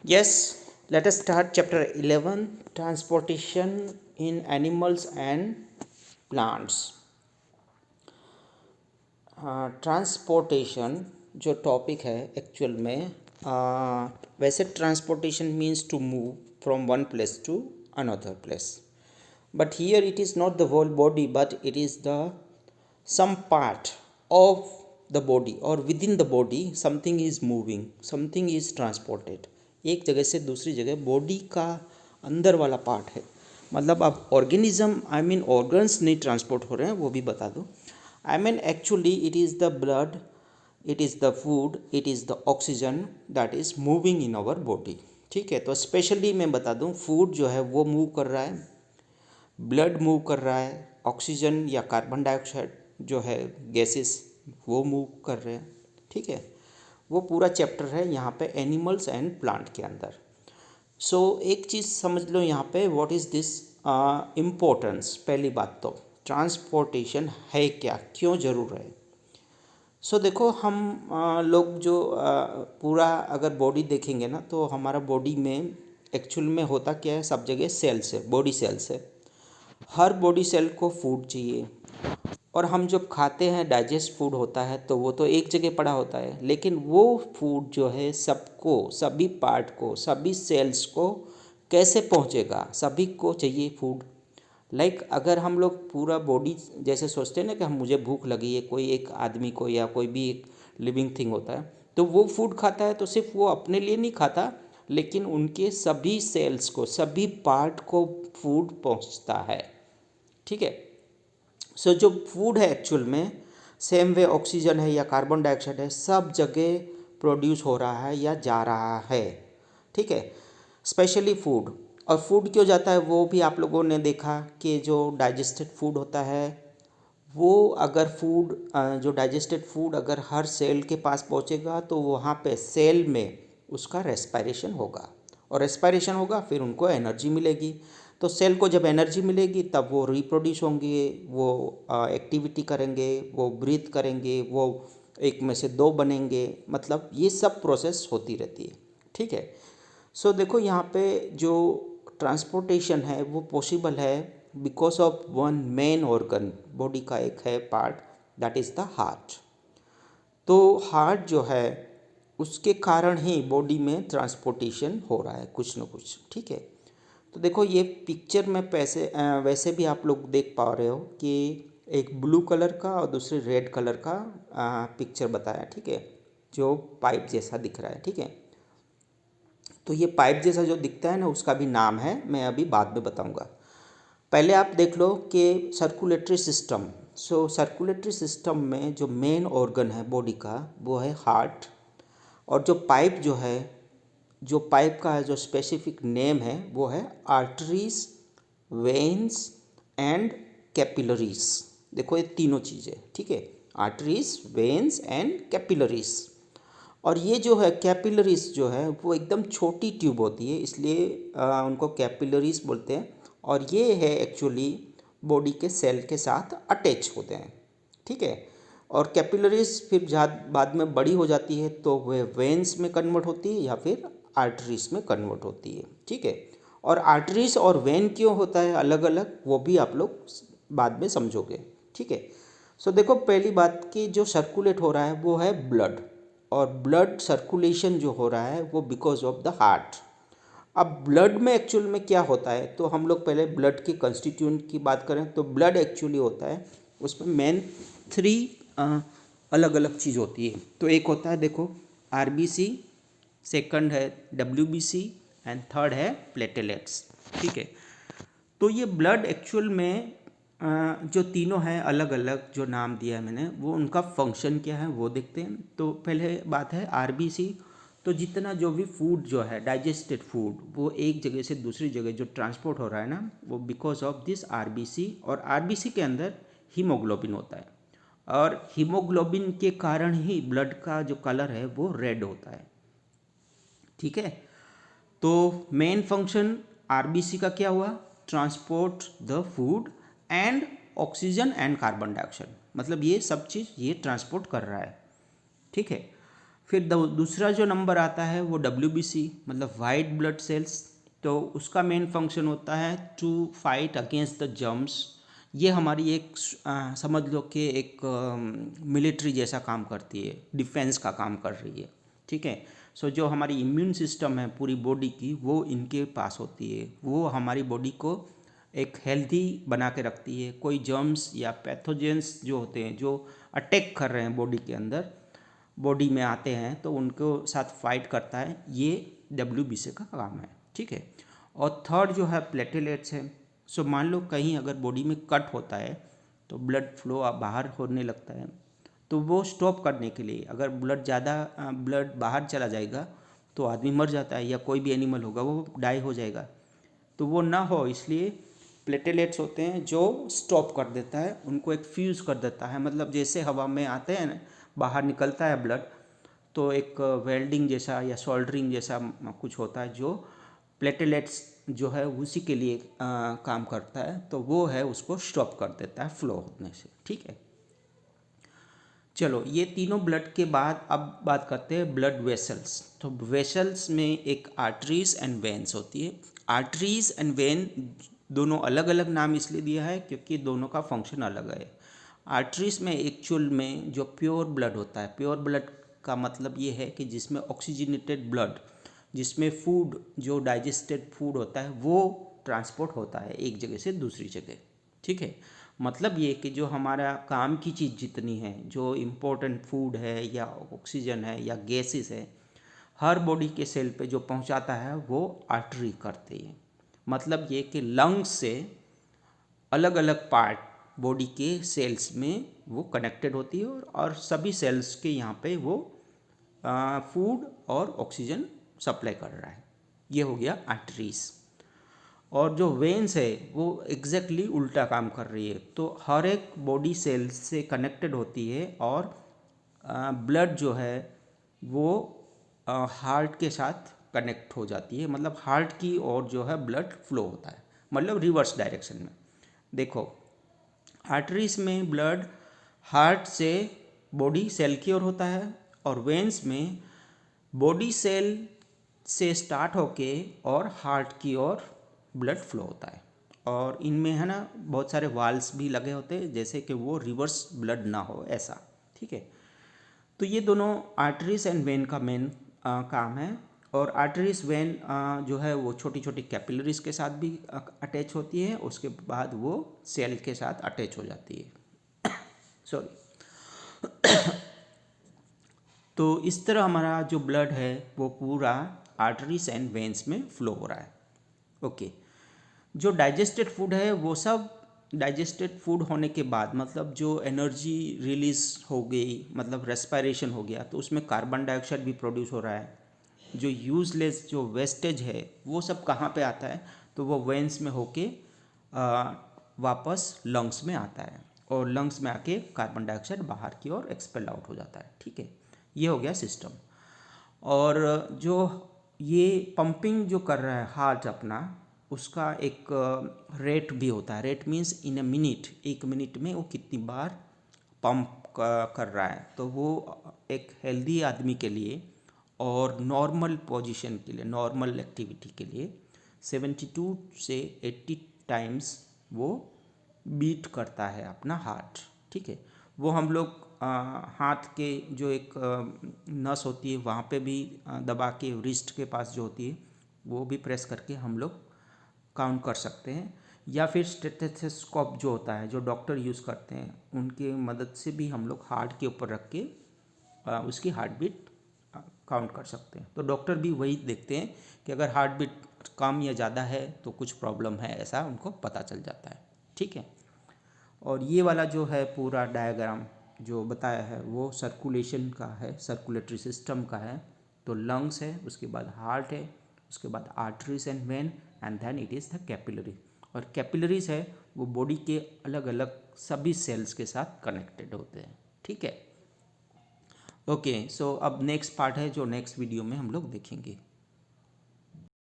Yes, let us start chapter 11, transportation in animals and plants. Transportation जो topic है actual में वैसे transportation means to move from one place to another place, but here it is not the whole body but it is the some part of the body or within the body something is moving, something is transported. एक जगह से दूसरी जगह body का अंदर वाला part है, मतलब अब ऑर्गेनिज्म आई मीन ऑर्गन्स नहीं ट्रांसपोर्ट हो रहे हैं, वो भी बता दो. I mean actually it is the blood, it is the food, it is the oxygen that is moving in our body. ठीक है, तो स्पेशली मैं बता दूं फूड जो है वो मूव कर रहा है, ब्लड मूव कर रहा है, ऑक्सीजन या कार्बन डाइऑक्साइड जो है गैसेस वो मूव कर रहे हैं. ठीक है, वो पूरा चैप्टर है यहाँ पे एनिमल्स एंड प्लांट के अंदर. सो एक चीज़ समझ लो यहाँ पे व्हाट इज़ दिस इम्पोर्टेंस. पहली बात तो ट्रांसपोर्टेशन है क्या, क्यों ज़रूर है. सो देखो हम लोग जो पूरा अगर बॉडी देखेंगे ना तो हमारा बॉडी में एक्चुअल में होता क्या है, सब जगह सेल्स है, बॉडी सेल्स है. हर बॉडी सेल को फूड चाहिए, और हम जब खाते हैं डाइजेस्ट फूड होता है तो वो तो एक जगह पड़ा होता है, लेकिन वो फूड जो है सबको, सभी पार्ट को, सभी सेल्स को कैसे पहुंचेगा, सभी को चाहिए फूड. लाइक अगर हम लोग पूरा बॉडी जैसे सोचते हैं ना कि हम मुझे भूख लगी है, कोई एक आदमी को या कोई भी एक लिविंग थिंग होता है तो वो फूड खाता है, तो सिर्फ वो अपने लिए नहीं खाता लेकिन उनके सभी सेल्स को, सभी पार्ट को फूड पहुंचता है. ठीक है, सो जो फूड है एक्चुअल में सेम वे ऑक्सीजन है या कार्बन डाइऑक्साइड है, सब जगह प्रोड्यूस हो रहा है या जा रहा है. ठीक है, स्पेशली फूड. और फूड क्यों जाता है वो भी आप लोगों ने देखा कि जो डाइजेस्टेड फूड होता है वो अगर फूड जो डाइजेस्टेड फूड अगर हर सेल के पास पहुंचेगा तो वहाँ पे सेल में उसका रेस्पायरेशन होगा, और रेस्पायरेशन होगा फिर उनको एनर्जी मिलेगी. तो सेल को जब एनर्जी मिलेगी तब वो रिप्रोड्यूस होंगे, वो एक्टिविटी करेंगे, वो ब्रीथ करेंगे, वो एक में से दो बनेंगे, मतलब ये सब प्रोसेस होती रहती है. ठीक है, सो देखो यहाँ पे जो ट्रांसपोर्टेशन है वो पॉसिबल है because of one main organ, body का एक है part, that is the heart. तो हार्ट जो है उसके कारण ही बॉडी में ट्रांसपोर्टेशन हो रहा है कुछ न कुछ. ठीक है, तो देखो ये पिक्चर में वैसे भी आप लोग देख पा रहे हो कि एक ब्लू कलर का और दूसरे रेड कलर का पिक्चर बताया. ठीक है, जो पाइप जैसा दिख रहा है. ठीक है, तो ये पाइप जैसा जो दिखता है ना उसका भी नाम है, मैं अभी बाद में बताऊंगा. पहले आप देख लो कि सर्कुलेटरी सिस्टम. सो सर्कुलेटरी सिस्टम में जो मेन ऑर्गन है बॉडी का वो है हार्ट, और जो पाइप जो है, जो पाइप का जो स्पेसिफिक नेम है वो है आर्टरीज, वेन्स एंड कैपिलरीज. देखो ये तीनों चीज़ें. ठीक है, आर्टरीज, वेन्स एंड कैपिलरीज. और ये जो है कैपिलरीज जो है वो एकदम छोटी ट्यूब होती है, इसलिए उनको कैपिलरीज बोलते हैं. और ये है एक्चुअली बॉडी के सेल के साथ अटैच होते हैं. ठीक है, और कैपिलरीज फिर बाद में बड़ी हो जाती है तो वह वेन्स में कन्वर्ट होती है या फिर आर्टरीज में कन्वर्ट होती है. ठीक है, और आर्टरीज और वेन क्यों होता है अलग अलग वो भी आप लोग बाद में समझोगे. ठीक है, सो देखो पहली बात कि जो सर्कुलेट हो रहा है वो है ब्लड, और ब्लड सर्कुलेशन जो हो रहा है वो बिकॉज ऑफ द हार्ट. अब ब्लड में एक्चुअल में क्या होता है, तो हम लोग पहले ब्लड के कंस्टिट्यूएंट की बात करें तो ब्लड एक्चुअली होता है उसमें मेन 3 अलग अलग चीज़ होती है. तो एक होता है देखो आरबीसी, सेकंड है डब्ल्यूबीसी एंड थर्ड है प्लेटलेट्स. ठीक है, तो ये ब्लड एक्चुअल में जो तीनों हैं अलग अलग जो नाम दिया है मैंने, वो उनका फंक्शन क्या है वो देखते हैं. तो पहले बात है आरबीसी. तो जितना जो भी फूड जो है डाइजेस्टेड फूड वो एक जगह से दूसरी जगह जो ट्रांसपोर्ट हो रहा है ना वो बिकॉज ऑफ दिस आरबीसी. और आरबीसी के अंदर हीमोग्लोबिन होता है, और हीमोग्लोबिन के कारण ही ब्लड का जो कलर है वो रेड होता है. ठीक है, तो मेन फंक्शन आरबीसी का क्या हुआ, transport the food and oxygen and carbon dioxide, मतलब ये सब चीज़ ये ट्रांसपोर्ट कर रहा है. ठीक है, फिर दूसरा जो नंबर आता है वो WBC मतलब वाइट ब्लड सेल्स। तो उसका मेन फंक्शन होता है to fight against the germs. ये हमारी एक समझ लो कि एक मिलिट्री जैसा काम करती है, डिफेंस का काम कर रही है, ठीक है। सो जो हमारी इम्यून सिस्टम है पूरी बॉडी की वो इनके पास होती है, वो हमारी बॉडी को एक हेल्दी बना के रखती है। कोई जर्म्स या पैथोजेंस जो होते हैं जो अटैक कर रहे हैं बॉडी के अंदर, बॉडी में आते हैं तो उनको साथ फाइट करता है, ये WBC का काम है, ठीक है। और थर्ड जो है प्लेटेलेट्स है। सो मान लो कहीं अगर बॉडी में कट होता है तो ब्लड फ्लो बाहर होने लगता है, तो वो स्टॉप करने के लिए अगर ब्लड बाहर चला जाएगा तो आदमी मर जाता है या कोई भी एनिमल होगा वो डाई हो जाएगा। तो वो ना हो इसलिए प्लेटेलेट्स होते हैं जो स्टॉप कर देता है, उनको एक फ्यूज़ कर देता है। मतलब जैसे हवा में आते हैं ना, बाहर निकलता है ब्लड, तो एक वेल्डिंग जैसा या सोल्डरिंग जैसा कुछ होता है जो प्लेटेलेट्स जो है उसी के लिए काम करता है। तो वो है उसको स्टॉप कर देता है फ्लो होने से, ठीक है। चलो ये तीनों ब्लड के बाद अब बात करते हैं ब्लड वेसल्स। तो वेसल्स में एक आर्टरीज एंड वेन्स होती है। आर्टरीज एंड वेन दोनों अलग अलग नाम इसलिए दिया है क्योंकि दोनों का फंक्शन अलग है। आर्टरीज में एक्चुअल में जो प्योर ब्लड होता है, प्योर ब्लड का मतलब ये है कि जिसमें ऑक्सीजनेटेड ब्लड, जिसमें फूड जो डाइजेस्टेड फूड होता है वो ट्रांसपोर्ट होता है एक जगह से दूसरी जगह, ठीक है। मतलब ये कि जो हमारा काम की चीज़ जितनी है, जो इम्पोर्टेंट फूड है या ऑक्सीजन है या गैसेस है, हर बॉडी के सेल पे जो पहुंचाता है वो आर्टरी करती है। मतलब ये कि लंग्स से अलग अलग पार्ट बॉडी के सेल्स में वो कनेक्टेड होती है और सभी सेल्स के यहाँ पे वो फूड और ऑक्सीजन सप्लाई कर रहा है। ये हो गया आर्टरीज। और जो वेन्स है वो एग्जैक्टली उल्टा काम कर रही है, तो हर एक बॉडी सेल से कनेक्टेड होती है और ब्लड जो है वो हार्ट के साथ कनेक्ट हो जाती है। मतलब हार्ट की ओर जो है ब्लड फ्लो होता है, मतलब रिवर्स डायरेक्शन में। देखो आर्टरीज में ब्लड हार्ट से बॉडी सेल की ओर होता है और वेन्स में बॉडी सेल से स्टार्ट होके और हार्ट की ओर ब्लड फ्लो होता है। और इनमें है ना बहुत सारे वाल्व्स भी लगे होते हैं जैसे कि वो रिवर्स ब्लड ना हो ऐसा, ठीक है। तो ये दोनों आर्टरीज एंड वेन का मेन काम है। और आर्टरीज वेन जो है वो छोटी छोटी कैपिलरीज के साथ भी अटैच होती है, उसके बाद वो सेल के साथ अटैच हो जाती है सॉरी। तो इस तरह हमारा जो ब्लड है वो पूरा आर्टरीज एंड वेन्स में फ्लो हो रहा है, ओके। जो डाइजेस्टेड फूड है वो सब डाइजेस्टेड फूड होने के बाद, मतलब जो एनर्जी रिलीज हो गई, मतलब रेस्पिरेशन हो गया, तो उसमें कार्बन डाइऑक्साइड भी प्रोड्यूस हो रहा है। जो यूजलेस जो वेस्टेज है वो सब कहाँ पे आता है, तो वो वेन्स में होके वापस लंग्स में आता है और लंग्स में आके कार्बन डाइऑक्साइड बाहर की ओर एक्सपेल आउट हो जाता है, ठीक है। ये हो गया सिस्टम। और जो ये पंपिंग जो कर रहा है हार्ट अपना, उसका एक रेट भी होता है। Rate means in a minute, एक मिनट में वो कितनी बार पंप कर रहा है। तो वो एक हेल्दी आदमी के लिए और नॉर्मल पोजीशन के लिए, नॉर्मल एक्टिविटी के लिए 72 से 80 टाइम्स वो बीट करता है अपना हार्ट, ठीक है। वो हम लोग हाथ के जो एक नस होती है वहाँ पे भी दबा के, रिस्ट के पास जो होती है वो भी प्रेस करके हम लोग काउंट कर सकते हैं। या फिर स्टेथोस्कोप जो होता है जो डॉक्टर यूज़ करते हैं, उनके मदद से भी हम लोग हार्ट के ऊपर रख के उसकी हार्ट बीट काउंट कर सकते हैं। तो डॉक्टर भी वही देखते हैं कि अगर हार्ट बीट कम या ज़्यादा है तो कुछ प्रॉब्लम है, ऐसा उनको पता चल जाता है, ठीक है। और ये वाला जो है पूरा डायग्राम जो बताया है वो सर्कुलेशन का है, सर्कुलेटरी सिस्टम का है। तो लंग्स है, उसके बाद हार्ट है, उसके बाद arteries and vein, and then it is the capillary. और कैपिलरीज है वो बॉडी के अलग अलग सभी सेल्स के साथ कनेक्टेड होते हैं, ठीक है। ओके, सो अब नेक्स्ट पार्ट है जो नेक्स्ट वीडियो में हम लोग देखेंगे।